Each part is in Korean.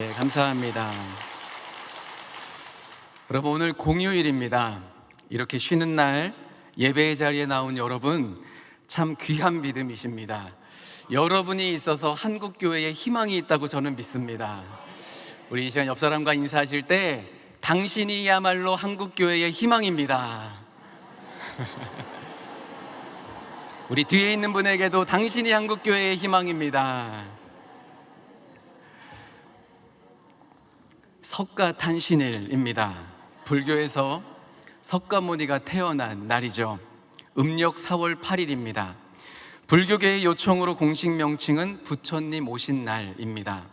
네, 감사합니다. 여러분, 오늘 공휴일입니다. 이렇게 쉬는 날 예배의 자리에 나온 여러분, 참 귀한 믿음이십니다. 여러분이 있어서 한국교회에 희망이 있다고 저는 믿습니다. 우리 이 시간 옆 사람과 인사하실 때 당신이야말로 한국교회의 희망입니다. 우리 뒤에 있는 분에게도 당신이 한국교회의 희망입니다. 석가탄신일입니다. 불교에서 석가모니가 태어난 날이죠. 음력 4월 8일입니다. 불교계의 요청으로 공식 명칭은 부처님 오신 날입니다.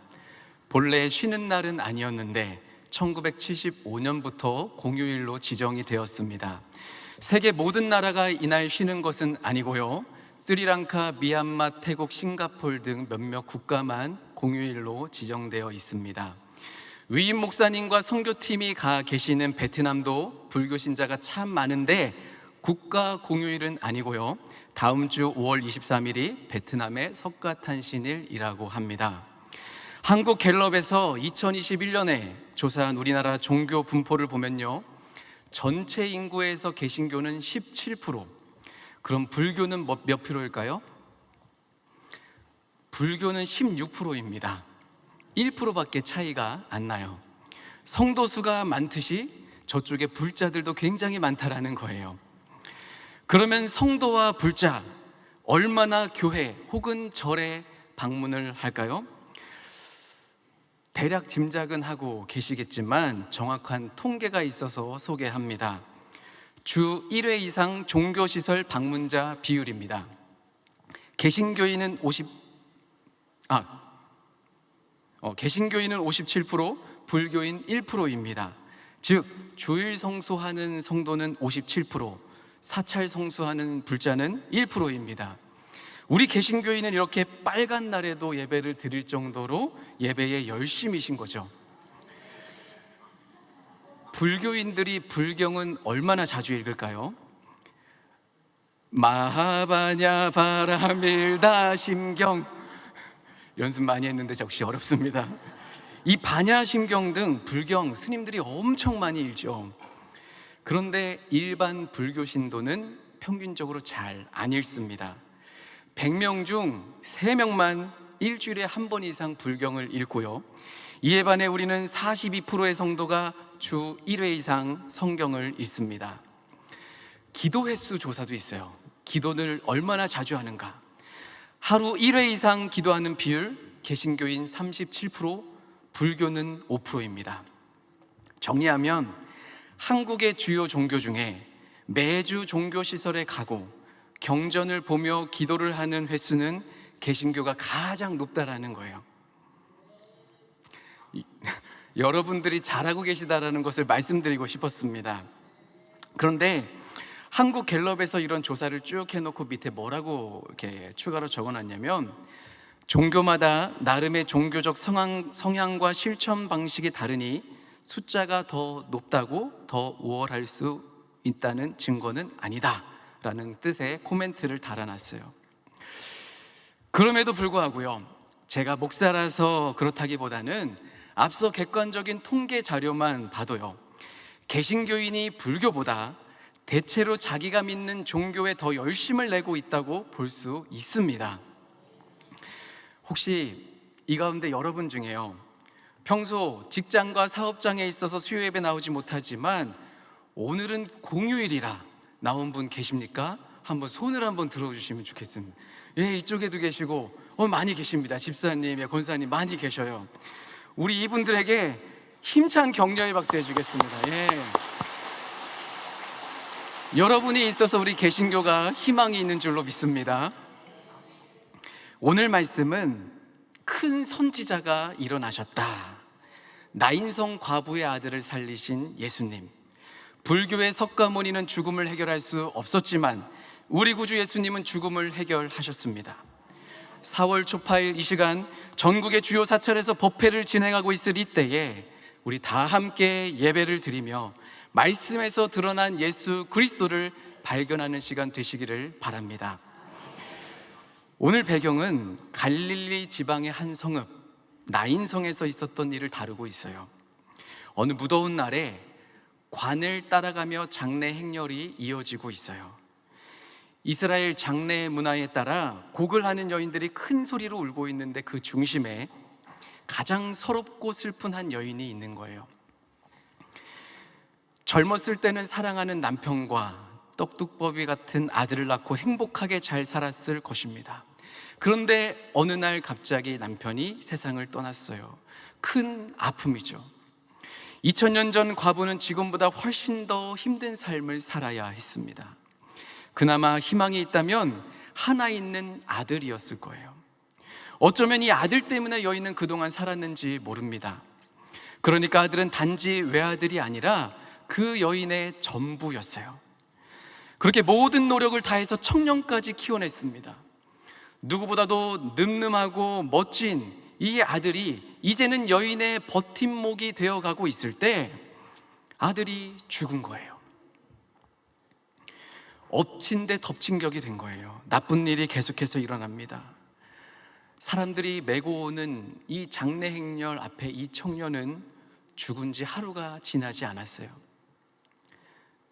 본래 쉬는 날은 아니었는데 1975년부터 공휴일로 지정이 되었습니다. 세계 모든 나라가 이날 쉬는 것은 아니고요. 스리랑카, 미얀마, 태국, 싱가포르 등 몇몇 국가만 공휴일로 지정되어 있습니다. 위임 목사님과 선교팀이 가 계시는 베트남도 불교 신자가 참 많은데 국가 공휴일은 아니고요. 다음 주 5월 23일이 베트남의 석가탄신일이라고 합니다. 한국갤럽에서 2021년에 조사한 우리나라 종교 분포를 보면요, 전체 인구에서 개신교는 17%. 그럼 불교는 몇 프로일까요? 불교는 16%입니다. 1%밖에 차이가 안 나요. 성도 수가 많듯이 저쪽에 불자들도 굉장히 많다라는 거예요. 그러면 성도와 불자 얼마나 교회 혹은 절에 방문을 할까요? 대략 짐작은 하고 계시겠지만 정확한 통계가 있어서 소개합니다. 주 1회 이상 종교시설 방문자 비율입니다. 개신교인은 57%, 불교인 1%입니다. 즉 주일 성수하는 성도는 57%, 사찰 성수하는 불자는 1%입니다. 우리 개신교인은 이렇게 빨간 날에도 예배를 드릴 정도로 예배에 열심이신 거죠. 불교인들이 불경은 얼마나 자주 읽을까요? 마하바냐 바라밀다 심경, 연습 많이 했는데 역시 어렵습니다. 이 반야심경 등 불경 스님들이 엄청 많이 읽죠. 그런데 일반 불교 신도는 평균적으로 잘 안 읽습니다. 100명 중 3명만 일주일에 한 번 이상 불경을 읽고요. 이에 반해 우리는 42%의 성도가 주 1회 이상 성경을 읽습니다. 기도 횟수 조사도 있어요. 기도를 얼마나 자주 하는가. 하루 1회 이상 기도하는 비율, 개신교인 37%, 불교는 5%입니다. 정리하면 한국의 주요 종교 중에 매주 종교시설에 가고 경전을 보며 기도를 하는 횟수는 개신교가 가장 높다라는 거예요. 여러분들이 잘하고 계시다라는 것을 말씀드리고 싶었습니다. 그런데 한국갤럽에서 이런 조사를 쭉 해놓고 밑에 뭐라고 이렇게 추가로 적어놨냐면, 종교마다 나름의 종교적 성향과 실천 방식이 다르니 숫자가 더 높다고 더 우월할 수 있다는 증거는 아니다 라는 뜻의 코멘트를 달아놨어요. 그럼에도 불구하고요, 제가 목사라서 그렇다기보다는 앞서 객관적인 통계 자료만 봐도요, 개신교인이 불교보다 대체로 자기가 믿는 종교에 더 열심을 내고 있다고 볼 수 있습니다. 혹시 이 가운데 여러분 중에요, 평소 직장과 사업장에 있어서 수요 예배 나오지 못하지만 오늘은 공휴일이라 나온 분 계십니까? 한번 손을 한번 들어주시면 좋겠습니다. 예, 이쪽에도 계시고 많이 계십니다. 집사님, 권사님 많이 계셔요. 우리 이분들에게 힘찬 격려의 박수 해주겠습니다. 예. 여러분이 있어서 우리 개신교가 희망이 있는 줄로 믿습니다. 오늘 말씀은 큰 선지자가 일어나셨다. 나인성 과부의 아들을 살리신 예수님. 불교의 석가모니는 죽음을 해결할 수 없었지만 우리 구주 예수님은 죽음을 해결하셨습니다. 4월 초파일 이 시간 전국의 주요 사찰에서 법회를 진행하고 있을 이때에 우리 다 함께 예배를 드리며 말씀에서 드러난 예수 그리스도를 발견하는 시간 되시기를 바랍니다. 오늘 배경은 갈릴리 지방의 한 성읍, 나인성에서 있었던 일을 다루고 있어요. 어느 무더운 날에 관을 따라가며 장례 행렬이 이어지고 있어요. 이스라엘 장례 문화에 따라 곡을 하는 여인들이 큰 소리로 울고 있는데 그 중심에 가장 서럽고 슬픈 한 여인이 있는 거예요. 젊었을 때는 사랑하는 남편과 떡두꺼비 같은 아들을 낳고 행복하게 잘 살았을 것입니다. 그런데 어느 날 갑자기 남편이 세상을 떠났어요. 큰 아픔이죠. 2000년 전 과부는 지금보다 훨씬 더 힘든 삶을 살아야 했습니다. 그나마 희망이 있다면 하나 있는 아들이었을 거예요. 어쩌면 이 아들 때문에 여인은 그동안 살았는지 모릅니다. 그러니까 아들은 단지 외아들이 아니라 그 여인의 전부였어요. 그렇게 모든 노력을 다해서 청년까지 키워냈습니다. 누구보다도 늠름하고 멋진 이 아들이 이제는 여인의 버팀목이 되어가고 있을 때 아들이 죽은 거예요. 엎친 데 덮친 격이 된 거예요. 나쁜 일이 계속해서 일어납니다. 사람들이 메고 오는 이 장례 행렬 앞에 이 청년은 죽은 지 하루가 지나지 않았어요.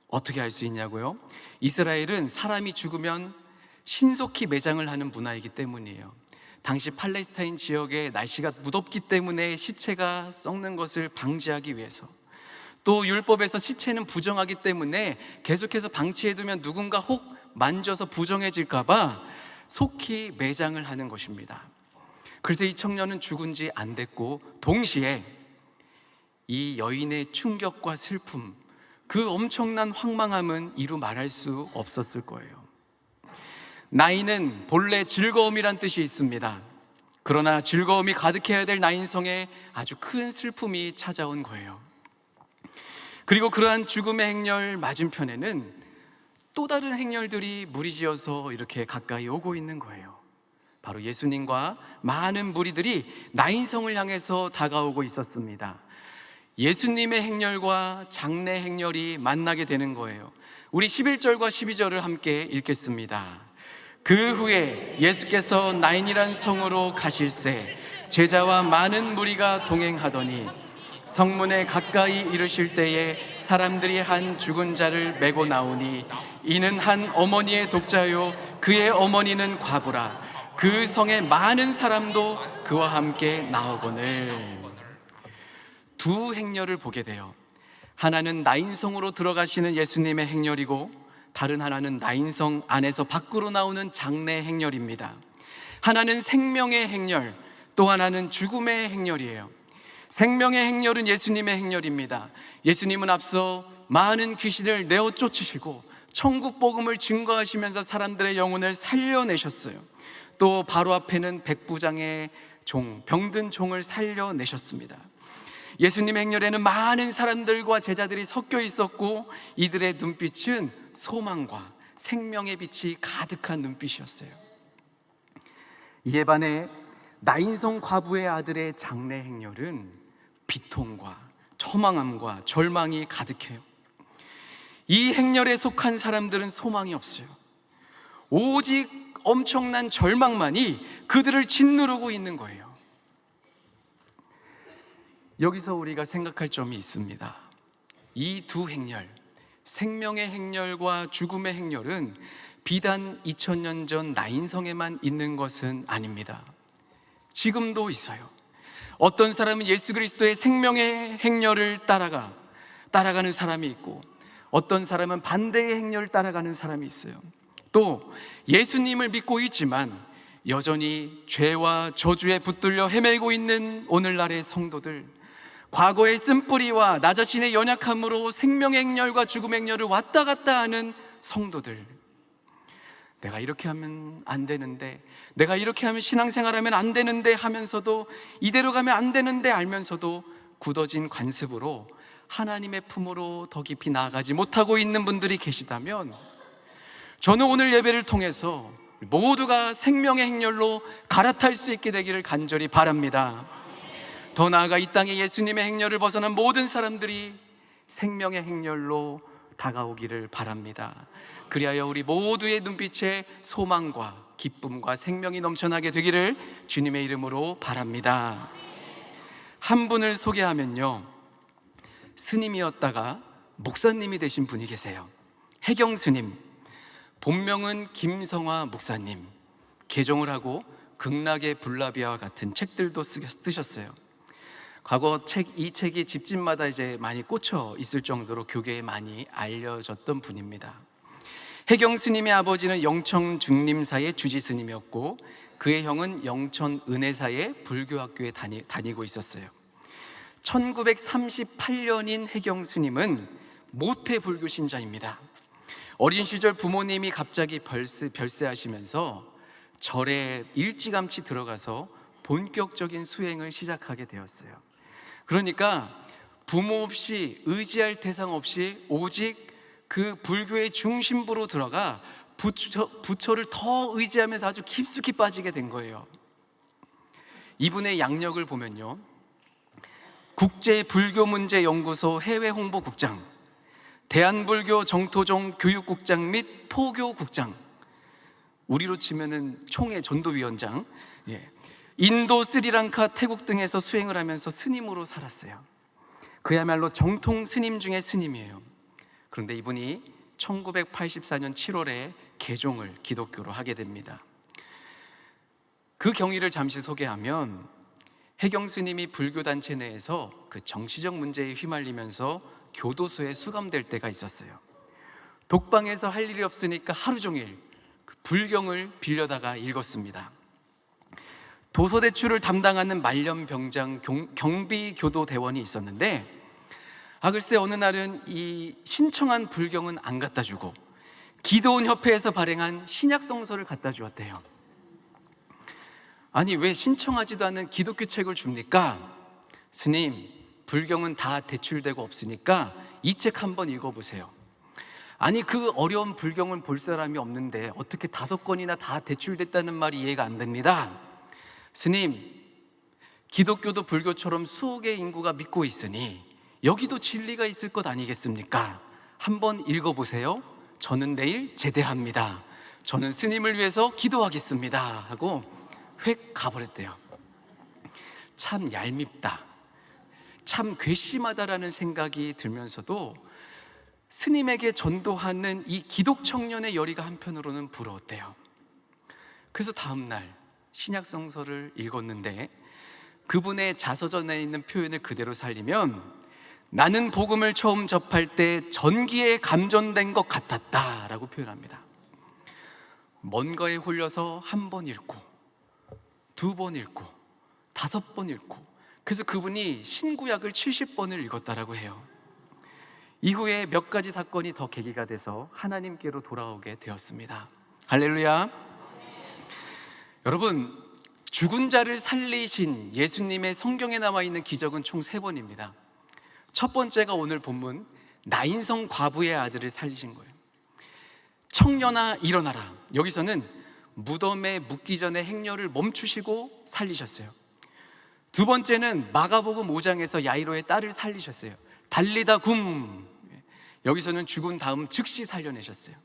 어떻게 알 수 있냐고요? 이스라엘은 사람이 죽으면 신속히 매장을 하는 문화이기 때문이에요. 당시 팔레스타인 지역의 날씨가 무덥기 때문에 시체가 썩는 것을 방지하기 위해서, 또 율법에서 시체는 부정하기 때문에 계속해서 방치해두면 누군가 혹 만져서 부정해질까 봐 속히 매장을 하는 것입니다. 그래서 이 청년은 죽은 지 안 됐고, 동시에 이 여인의 충격과 슬픔, 그 엄청난 황망함은 이루 말할 수 없었을 거예요. 나인은 본래 즐거움이란 뜻이 있습니다. 그러나 즐거움이 가득해야 될 나인성에 아주 큰 슬픔이 찾아온 거예요. 그리고 그러한 죽음의 행렬 맞은편에는 또 다른 행렬들이 무리지어서 이렇게 가까이 오고 있는 거예요. 바로 예수님과 많은 무리들이 나인성을 향해서 다가오고 있었습니다. 예수님의 행렬과 장례 행렬이 만나게 되는 거예요. 우리 11절과 12절을 함께 읽겠습니다. 그 후에 예수께서 나인이란 성으로 가실새 제자와 많은 무리가 동행하더니 성문에 가까이 이르실 때에 사람들이 한 죽은 자를 메고 나오니 이는 한 어머니의 독자요 그의 어머니는 과부라. 그 성에 많은 사람도 그와 함께 나오거늘. 두 행렬을 보게 돼요. 하나는 나인성으로 들어가시는 예수님의 행렬이고, 다른 하나는 나인성 안에서 밖으로 나오는 장례 행렬입니다. 하나는 생명의 행렬, 또 하나는 죽음의 행렬이에요. 생명의 행렬은 예수님의 행렬입니다. 예수님은 앞서 많은 귀신을 내어 쫓으시고 천국 복음을 증거하시면서 사람들의 영혼을 살려내셨어요. 또 바로 앞에는 백부장의 종, 병든 종을 살려내셨습니다. 예수님의 행렬에는 많은 사람들과 제자들이 섞여 있었고, 이들의 눈빛은 소망과 생명의 빛이 가득한 눈빛이었어요. 이에 반해 나인성 과부의 아들의 장례 행렬은 비통과 처망함과 절망이 가득해요. 이 행렬에 속한 사람들은 소망이 없어요. 오직 엄청난 절망만이 그들을 짓누르고 있는 거예요. 여기서 우리가 생각할 점이 있습니다. 이 두 행렬, 생명의 행렬과 죽음의 행렬은 비단 2000년 전 나인성에만 있는 것은 아닙니다. 지금도 있어요. 어떤 사람은 예수 그리스도의 생명의 행렬을 따라가는 사람이 있고, 어떤 사람은 반대의 행렬을 따라가는 사람이 있어요. 또 예수님을 믿고 있지만 여전히 죄와 저주에 붙들려 헤매고 있는 오늘날의 성도들, 과거의 쓴뿌리와 나 자신의 연약함으로 생명의 행렬과 죽음의 행렬을 왔다 갔다 하는 성도들, 내가 이렇게 하면 안 되는데, 내가 이렇게 하면 신앙생활하면 안 되는데 하면서도, 이대로 가면 안 되는데 알면서도 굳어진 관습으로 하나님의 품으로 더 깊이 나아가지 못하고 있는 분들이 계시다면, 저는 오늘 예배를 통해서 모두가 생명의 행렬로 갈아탈 수 있게 되기를 간절히 바랍니다. 더 나아가 이 땅에 예수님의 행렬을 벗어난 모든 사람들이 생명의 행렬로 다가오기를 바랍니다. 그리하여 우리 모두의 눈빛에 소망과 기쁨과 생명이 넘쳐나게 되기를 주님의 이름으로 바랍니다. 한 분을 소개하면요, 스님이었다가 목사님이 되신 분이 계세요. 해경 스님, 본명은 김성화 목사님. 개종을 하고 극락의 불나비와 같은 책들도 쓰셨어요. 과거 이 책이 집집마다 이제 많이 꽂혀 있을 정도로 교계에 많이 알려졌던 분입니다. 해경 스님의 아버지는 영천 중림사의 주지 스님이었고, 그의 형은 영천 은혜사의 불교학교에 다니고 있었어요. 1938년인 해경 스님은 모태 불교 신자입니다. 어린 시절 부모님이 갑자기 별세하시면서 절에 일찌감치 들어가서 본격적인 수행을 시작하게 되었어요. 그러니까 부모 없이, 의지할 대상 없이 오직 그 불교의 중심부로 들어가 부처를 더 의지하면서 아주 깊숙이 빠지게 된 거예요. 이분의 양력을 보면요, 국제불교문제연구소 해외홍보국장, 대한불교 정토종 교육국장 및 포교국장, 우리로 치면은 총회 전도위원장, 인도, 스리랑카, 태국 등에서 수행을 하면서 스님으로 살았어요. 그야말로 정통 스님 중에 스님이에요. 그런데 이분이 1984년 7월에 개종을 기독교로 하게 됩니다. 그 경위를 잠시 소개하면, 해경 스님이 불교단체 내에서 그 정치적 문제에 휘말리면서 교도소에 수감될 때가 있었어요. 독방에서 할 일이 없으니까 하루 종일 그 불경을 빌려다가 읽었습니다. 도서대출을 담당하는 말년병장 경비교도대원이 있었는데, 글쎄 어느 날은 이 신청한 불경은 안 갖다 주고 기도원 협회에서 발행한 신약성서를 갖다 주었대요. 아니, 왜 신청하지도 않은 기독교 책을 줍니까? 스님, 불경은 다 대출되고 없으니까 이 책 한번 읽어보세요. 아니, 그 어려운 불경을 볼 사람이 없는데 어떻게 5권이나 다 대출됐다는 말이 이해가 안 됩니다. 스님, 기독교도 불교처럼 수억의 인구가 믿고 있으니 여기도 진리가 있을 것 아니겠습니까? 한번 읽어보세요. 저는 내일 제대합니다. 저는 스님을 위해서 기도하겠습니다 하고 획 가버렸대요. 참 얄밉다, 참 괘씸하다라는 생각이 들면서도 스님에게 전도하는 이 기독 청년의 열의가 한편으로는 부러웠대요. 그래서 다음날 신약성서를 읽었는데, 그분의 자서전에 있는 표현을 그대로 살리면, 나는 복음을 처음 접할 때 전기에 감전된 것 같았다 라고 표현합니다. 뭔가에 홀려서 한 번 읽고, 2번 읽고, 5번 읽고, 그래서 그분이 신구약을 70번을 읽었다라고 해요. 이후에 몇 가지 사건이 더 계기가 돼서 하나님께로 돌아오게 되었습니다. 할렐루야. 여러분, 죽은 자를 살리신 예수님의 성경에 나와 있는 기적은 총 3번입니다. 첫 번째가 오늘 본문 나인성 과부의 아들을 살리신 거예요. 청년아 일어나라. 여기서는 무덤에 묻기 전에 행렬을 멈추시고 살리셨어요. 두 번째는 마가복음 5장에서 야이로의 딸을 살리셨어요. 달리다 굼. 여기서는 죽은 다음 즉시 살려내셨어요.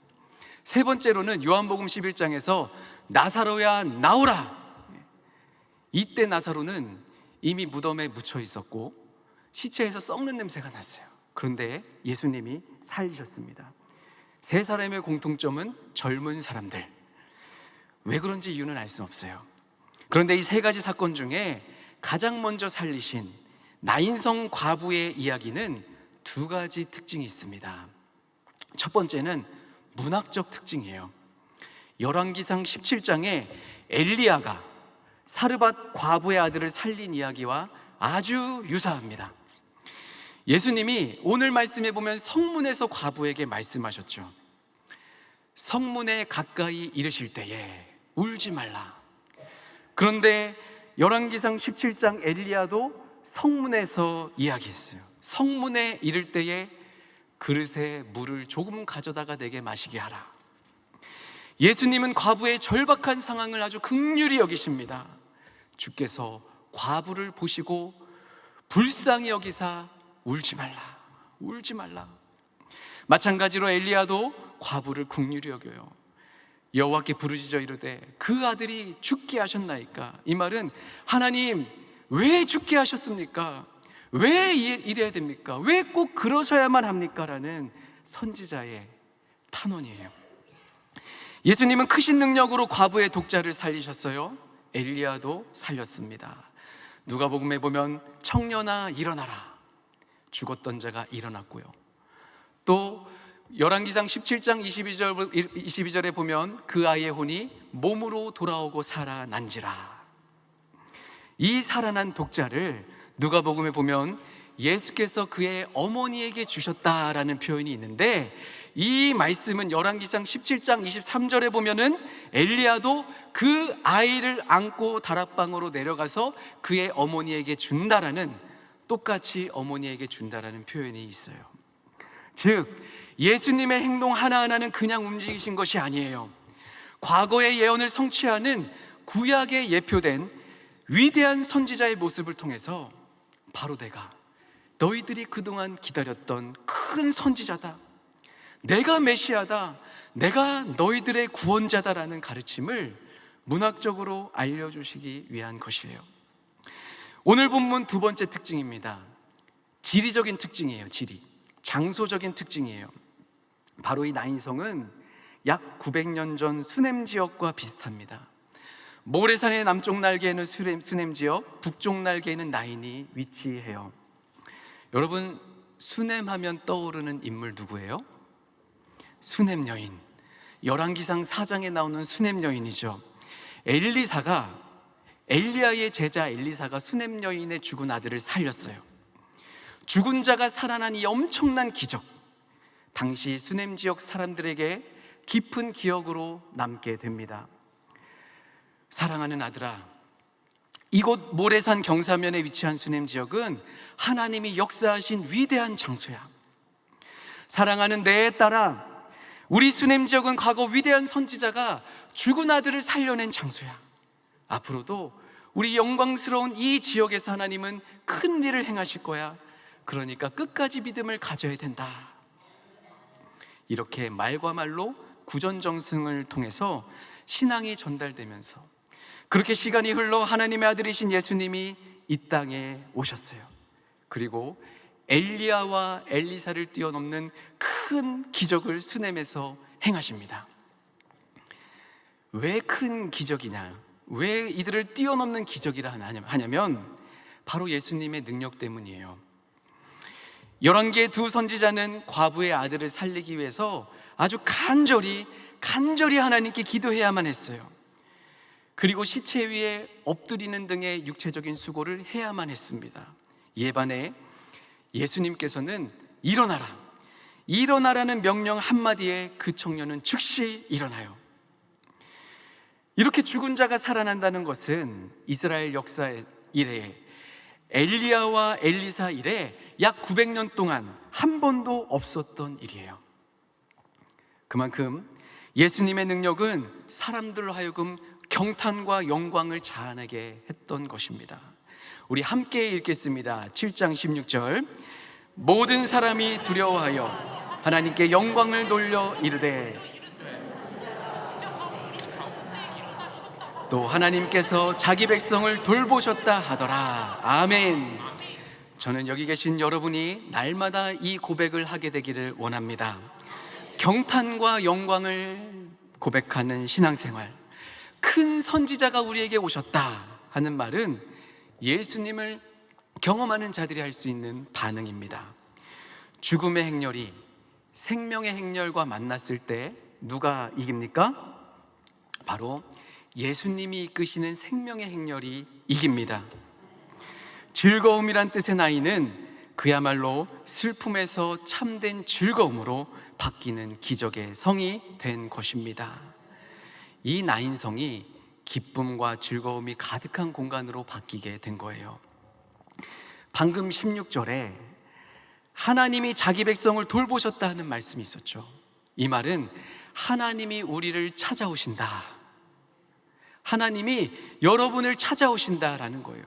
세 번째로는 요한복음 11장에서 나사로야 나오라. 이때 나사로는 이미 무덤에 묻혀 있었고 시체에서 썩는 냄새가 났어요. 그런데 예수님이 살리셨습니다. 세 사람의 공통점은 젊은 사람들. 왜 그런지 이유는 알 수는 없어요. 그런데 이 3가지 사건 중에 가장 먼저 살리신 나인성 과부의 이야기는 2가지 특징이 있습니다. 첫 번째는 문학적 특징이에요. 열왕기상 17장에 엘리야가 사르밧 과부의 아들을 살린 이야기와 아주 유사합니다. 예수님이 오늘 말씀에 보면 성문에서 과부에게 말씀하셨죠. 성문에 가까이 이르실 때에 울지 말라. 그런데 열왕기상 17장 엘리야도 성문에서 이야기했어요. 성문에 이를 때에 그릇에 물을 조금 가져다가 내게 마시게 하라. 예수님은 과부의 절박한 상황을 아주 긍휼히 여기십니다. 주께서 과부를 보시고 불쌍히 여기사 울지 말라, 울지 말라. 마찬가지로 엘리야도 과부를 긍휼히 여겨요. 여호와께 부르짖어 이르되 그 아들이 죽게 하셨나이까. 이 말은 하나님, 왜 죽게 하셨습니까? 왜 이래야 됩니까? 왜 꼭 그러셔야만 합니까? 라는 선지자의 탄원이에요. 예수님은 크신 능력으로 과부의 독자를 살리셨어요. 엘리야도 살렸습니다. 누가복음에 보면 청년아 일어나라, 죽었던 자가 일어났고요. 또 열왕기상 17장 22절에 보면 그 아이의 혼이 몸으로 돌아오고 살아난지라. 이 살아난 독자를 누가복음에 보면 예수께서 그의 어머니에게 주셨다라는 표현이 있는데, 이 말씀은 열왕기상 17장 23절에 보면은 엘리야도 그 아이를 안고 다락방으로 내려가서 그의 어머니에게 준다라는, 똑같이 어머니에게 준다라는 표현이 있어요. 즉 예수님의 행동 하나하나는 그냥 움직이신 것이 아니에요. 과거의 예언을 성취하는 구약에 예표된 위대한 선지자의 모습을 통해서 바로 내가, 너희들이 그동안 기다렸던 큰 선지자다, 내가 메시아다, 내가 너희들의 구원자다라는 가르침을 문학적으로 알려주시기 위한 것이에요. 오늘 본문 두 번째 특징입니다. 지리적인 특징이에요. 장소적인 특징이에요. 바로 이 나인성은 약 900년 전 수넴 지역과 비슷합니다. 모래산의 남쪽 날개에는 수넴 지역, 북쪽 날개에는 나인이 위치해요. 여러분, 수넴 하면 떠오르는 인물 누구예요? 수넴 여인. 열왕기상 4장에 나오는 수넴 여인이죠. 엘리야의 제자 엘리사가 수넴 여인의 죽은 아들을 살렸어요. 죽은 자가 살아난 이 엄청난 기적, 당시 수넴 지역 사람들에게 깊은 기억으로 남게 됩니다. 사랑하는 아들아, 이곳 모래산 경사면에 위치한 수넴 지역은 하나님이 역사하신 위대한 장소야. 사랑하는 내 딸아, 우리 수넴 지역은 과거 위대한 선지자가 죽은 아들을 살려낸 장소야. 앞으로도 우리 영광스러운 이 지역에서 하나님은 큰 일을 행하실 거야. 그러니까 끝까지 믿음을 가져야 된다. 이렇게 말과 말로 구전정승을 통해서 신앙이 전달되면서, 그렇게 시간이 흘러 하나님의 아들이신 예수님이 이 땅에 오셨어요. 그리고 엘리야와 엘리사를 뛰어넘는 큰 기적을 수넴에서 행하십니다. 왜 큰 기적이냐, 왜 이들을 뛰어넘는 기적이라 하냐면 바로 예수님의 능력 때문이에요. 11개의 두 선지자는 과부의 아들을 살리기 위해서 아주 간절히 하나님께 기도해야만 했어요. 그리고 시체 위에 엎드리는 등의 육체적인 수고를 해야만 했습니다. 이에 반해 예수님께서는 일어나라는 명령 한마디에 그 청년은 즉시 일어나요. 이렇게 죽은 자가 살아난다는 것은 이스라엘 역사 이래에, 엘리야와 엘리사 이래 약 900년 동안 한 번도 없었던 일이에요. 그만큼 예수님의 능력은 사람들로 하여금 경탄과 영광을 자아내게 했던 것입니다. 우리 함께 읽겠습니다. 7장 16절. 모든 사람이 두려워하여 하나님께 영광을 돌려 이르되, 또 하나님께서 자기 백성을 돌보셨다 하더라. 아멘. 저는 여기 계신 여러분이 날마다 이 고백을 하게 되기를 원합니다. 경탄과 영광을 고백하는 신앙생활, 큰 선지자가 우리에게 오셨다 하는 말은 예수님을 경험하는 자들이 할 수 있는 반응입니다. 죽음의 행렬이 생명의 행렬과 만났을 때 누가 이깁니까? 바로 예수님이 이끄시는 생명의 행렬이 이깁니다. 즐거움이란 뜻의 나이는 그야말로 슬픔에서 참된 즐거움으로 바뀌는 기적의 성이 된 것입니다. 이 나인성이 기쁨과 즐거움이 가득한 공간으로 바뀌게 된 거예요. 방금 16절에 하나님이 자기 백성을 돌보셨다는 말씀이 있었죠. 이 말은 하나님이 우리를 찾아오신다, 하나님이 여러분을 찾아오신다라는 거예요.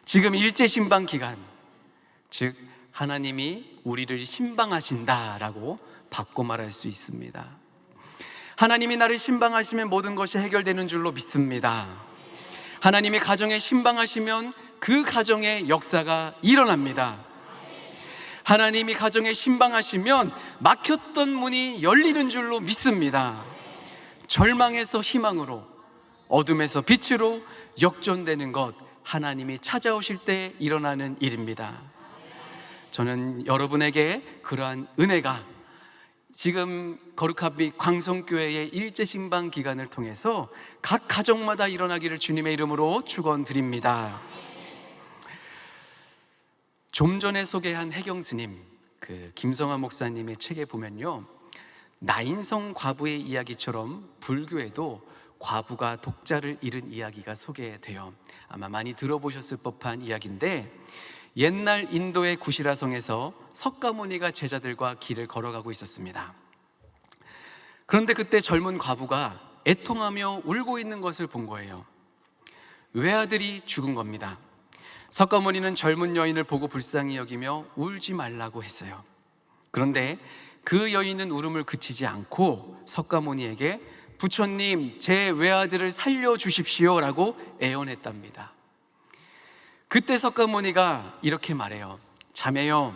지금 일제신방 기간, 즉 하나님이 우리를 신방하신다라고 바꿔 말할 수 있습니다. 하나님이 나를 신방하시면 모든 것이 해결되는 줄로 믿습니다. 하나님이 가정에 신방하시면 그 가정의 역사가 일어납니다. 하나님이 가정에 신방하시면 막혔던 문이 열리는 줄로 믿습니다. 절망에서 희망으로, 어둠에서 빛으로 역전되는 것, 하나님이 찾아오실 때 일어나는 일입니다. 저는 여러분에게 그러한 은혜가 지금 거룩한 빛 광성교회의 일제신방 기간을 통해서 각 가정마다 일어나기를 주님의 이름으로 축원드립니다. 좀 전에 소개한 해경스님, 김성환 목사님의 책에 보면요, 나인성 과부의 이야기처럼 불교에도 과부가 독자를 잃은 이야기가 소개돼요. 아마 많이 들어보셨을 법한 이야기인데, 옛날 인도의 구시라성에서 석가모니가 제자들과 길을 걸어가고 있었습니다. 그런데 그때 젊은 과부가 애통하며 울고 있는 것을 본 거예요. 외아들이 죽은 겁니다. 석가모니는 젊은 여인을 보고 불쌍히 여기며 울지 말라고 했어요. 그런데 그 여인은 울음을 그치지 않고 석가모니에게 부처님, 제 외아들을 살려주십시오 라고 애원했답니다. 그때 석가모니가 이렇게 말해요. 자매여,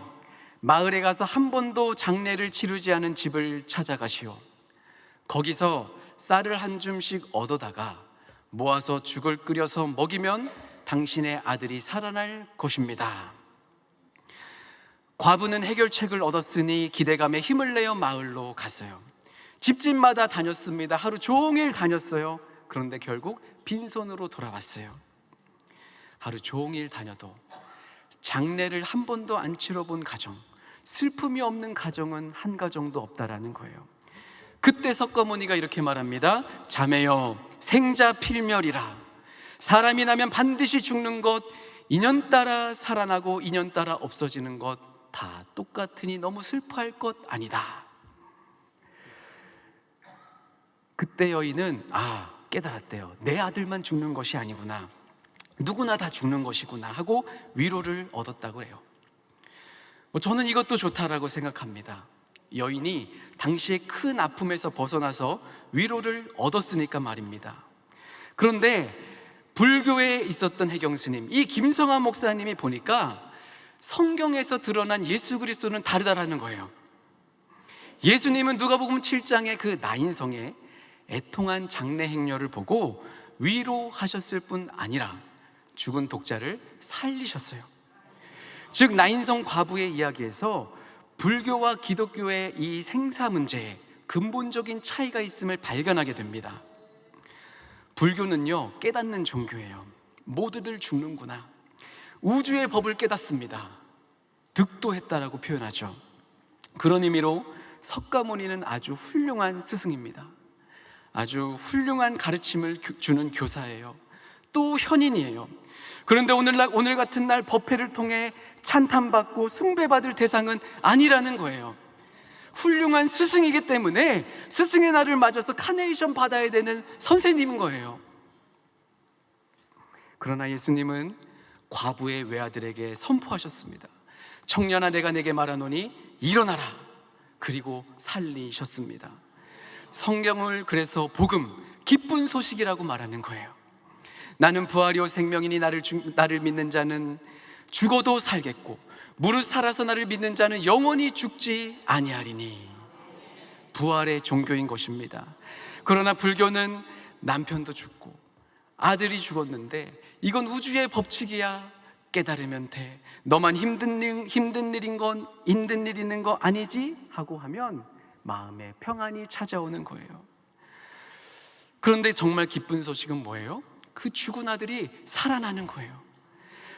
마을에 가서 한 번도 장례를 치르지 않은 집을 찾아가시오. 거기서 쌀을 한 줌씩 얻어다가 모아서 죽을 끓여서 먹이면 당신의 아들이 살아날 것입니다. 과부는 해결책을 얻었으니 기대감에 힘을 내어 마을로 갔어요. 집집마다 다녔습니다. 하루 종일 다녔어요. 그런데 결국 빈손으로 돌아왔어요. 하루 종일 다녀도 장례를 한 번도 안 치러본 가정, 슬픔이 없는 가정은 한 가정도 없다라는 거예요. 그때 석가모니가 이렇게 말합니다. 자매여, 생자 필멸이라. 사람이 나면 반드시 죽는 것, 인연 따라 살아나고 인연 따라 없어지는 것 다 똑같으니 너무 슬퍼할 것 아니다. 그때 여인은 깨달았대요. 내 아들만 죽는 것이 아니구나, 누구나 다 죽는 것이구나 하고 위로를 얻었다고 해요. 저는 이것도 좋다라고 생각합니다. 여인이 당시에 큰 아픔에서 벗어나서 위로를 얻었으니까 말입니다. 그런데 불교에 있었던 해경스님, 이 김성환 목사님이 보니까 성경에서 드러난 예수 그리스도는 다르다라는 거예요. 예수님은 누가복음 7장의 그 나인성의 애통한 장례 행렬을 보고 위로하셨을 뿐 아니라 죽은 독자를 살리셨어요. 즉 나인성 과부의 이야기에서 불교와 기독교의 이 생사 문제에 근본적인 차이가 있음을 발견하게 됩니다. 불교는요, 깨닫는 종교예요. 모두들 죽는구나, 우주의 법을 깨닫습니다. 득도했다라고 표현하죠. 그런 의미로 석가모니는 아주 훌륭한 스승입니다. 아주 훌륭한 가르침을 주는 교사예요. 또 현인이에요. 그런데 오늘 같은 날 법회를 통해 찬탄받고 숭배받을 대상은 아니라는 거예요. 훌륭한 스승이기 때문에 스승의 날을 맞아서 카네이션 받아야 되는 선생님인 거예요. 그러나 예수님은 과부의 외아들에게 선포하셨습니다. 청년아, 내가 내게 말하노니 일어나라. 그리고 살리셨습니다. 성경을 그래서 복음, 기쁜 소식이라고 말하는 거예요. 나는 부활이요 생명이니 나를 믿는 자는 죽어도 살겠고 무릇 살아서 나를 믿는 자는 영원히 죽지 아니하리니. 부활의 종교인 것입니다. 그러나 불교는 남편도 죽고 아들이 죽었는데 이건 우주의 법칙이야, 깨달으면 돼, 너만 힘든 일 있는 거 아니지? 하고 하면 마음에 평안이 찾아오는 거예요. 그런데 정말 기쁜 소식은 뭐예요? 그 죽은 아들이 살아나는 거예요.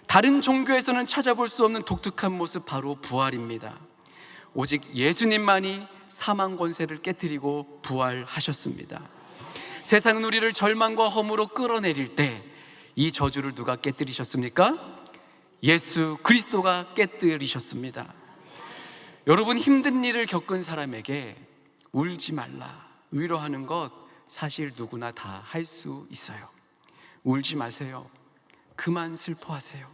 다른 종교에서는 찾아볼 수 없는 독특한 모습, 바로 부활입니다. 오직 예수님만이 사망 권세를 깨뜨리고 부활하셨습니다. 세상은 우리를 절망과 허무로 끌어내릴 때 이 저주를 누가 깨뜨리셨습니까? 예수 그리스도가 깨뜨리셨습니다. 여러분, 힘든 일을 겪은 사람에게 울지 말라, 위로하는 것 사실 누구나 다 할 수 있어요. 울지 마세요, 그만 슬퍼하세요,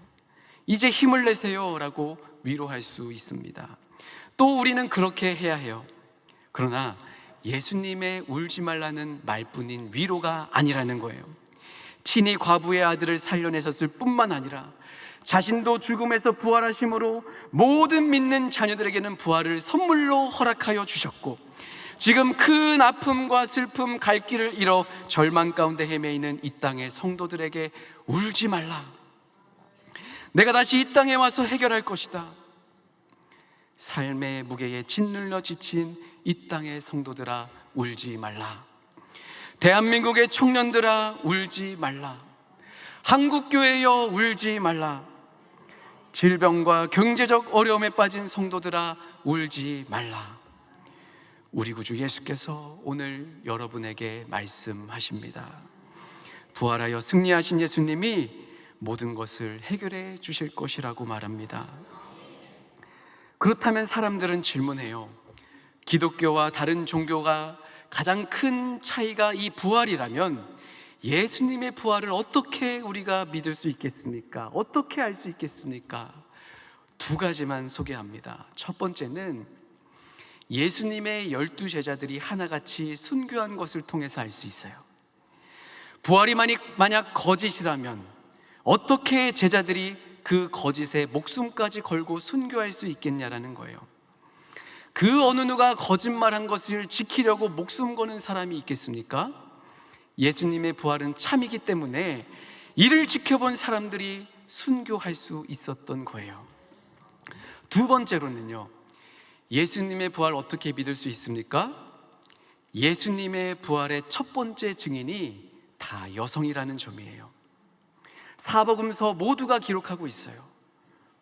이제 힘을 내세요 라고 위로할 수 있습니다. 또 우리는 그렇게 해야 해요. 그러나 예수님의 울지 말라는 말뿐인 위로가 아니라는 거예요. 친히 과부의 아들을 살려내셨을 뿐만 아니라 자신도 죽음에서 부활하심으로 모든 믿는 자녀들에게는 부활을 선물로 허락하여 주셨고, 지금 큰 아픔과 슬픔, 갈 길을 잃어 절망 가운데 헤매이는 이 땅의 성도들에게 울지 말라, 내가 다시 이 땅에 와서 해결할 것이다. 삶의 무게에 짓눌려 지친 이 땅의 성도들아, 울지 말라. 대한민국의 청년들아, 울지 말라. 한국교회여, 울지 말라. 질병과 경제적 어려움에 빠진 성도들아, 울지 말라. 우리 구주 예수께서 오늘 여러분에게 말씀하십니다. 부활하여 승리하신 예수님이 모든 것을 해결해 주실 것이라고 말합니다. 그렇다면 사람들은 질문해요. 기독교와 다른 종교가 가장 큰 차이가 이 부활이라면 예수님의 부활을 어떻게 우리가 믿을 수 있겠습니까? 어떻게 알 수 있겠습니까? 두 가지만 소개합니다. 첫 번째는 예수님의 12제자들이 하나같이 순교한 것을 통해서 알 수 있어요. 부활이 만약 거짓이라면 어떻게 제자들이 그 거짓에 목숨까지 걸고 순교할 수 있겠냐라는 거예요. 그 어느 누가 거짓말한 것을 지키려고 목숨 거는 사람이 있겠습니까? 예수님의 부활은 참이기 때문에 이를 지켜본 사람들이 순교할 수 있었던 거예요. 두 번째로는요, 예수님의 부활 어떻게 믿을 수 있습니까? 예수님의 부활의 첫 번째 증인이 다 여성이라는 점이에요. 사복음서 모두가 기록하고 있어요.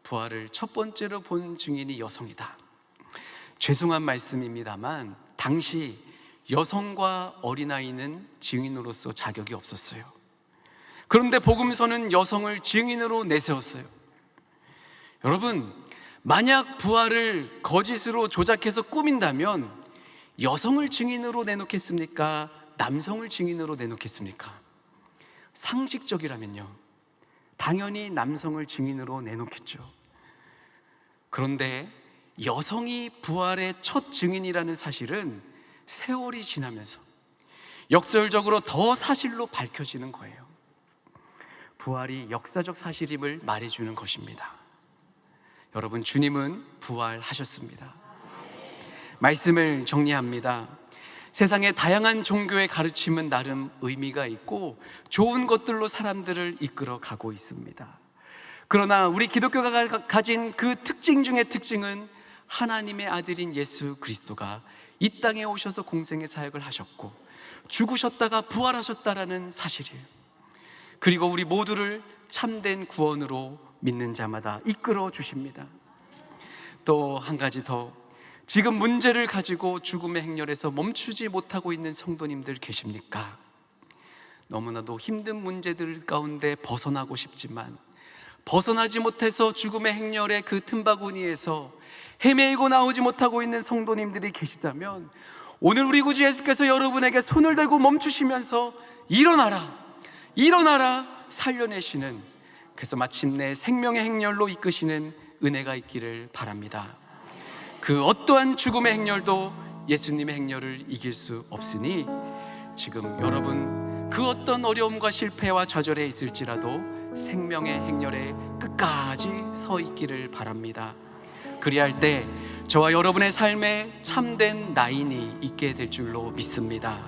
부활을 첫 번째로 본 증인이 여성이다. 죄송한 말씀입니다만 당시 여성과 어린아이는 증인으로서 자격이 없었어요. 그런데 복음서는 여성을 증인으로 내세웠어요. 여러분, 만약 부활을 거짓으로 조작해서 꾸민다면 여성을 증인으로 내놓겠습니까? 남성을 증인으로 내놓겠습니까? 상식적이라면요, 당연히 남성을 증인으로 내놓겠죠. 그런데 여성이 부활의 첫 증인이라는 사실은 세월이 지나면서 역설적으로 더 사실로 밝혀지는 거예요. 부활이 역사적 사실임을 말해주는 것입니다. 여러분, 주님은 부활하셨습니다. 말씀을 정리합니다. 세상의 다양한 종교의 가르침은 나름 의미가 있고 좋은 것들로 사람들을 이끌어 가고 있습니다. 그러나 우리 기독교가 가진 그 특징 중의 특징은 하나님의 아들인 예수 그리스도가 이 땅에 오셔서 공생의 사역을 하셨고 죽으셨다가 부활하셨다라는 사실이에요. 그리고 우리 모두를 참된 구원으로 믿는 자마다 이끌어 주십니다. 또 한 가지 더, 지금 문제를 가지고 죽음의 행렬에서 멈추지 못하고 있는 성도님들 계십니까? 너무나도 힘든 문제들 가운데 벗어나고 싶지만 벗어나지 못해서 죽음의 행렬의 그 틈바구니에서 헤매이고 나오지 못하고 있는 성도님들이 계시다면 오늘 우리 구주 예수께서 여러분에게 손을 들고 멈추시면서 일어나라, 일어나라 살려내시는, 그래서 마침내 생명의 행렬로 이끄시는 은혜가 있기를 바랍니다. 그 어떠한 죽음의 행렬도 예수님의 행렬을 이길 수 없으니 지금 여러분 그 어떤 어려움과 실패와 좌절에 있을지라도 생명의 행렬에 끝까지 서 있기를 바랍니다. 그리할 때 저와 여러분의 삶에 참된 나인이 있게 될 줄로 믿습니다.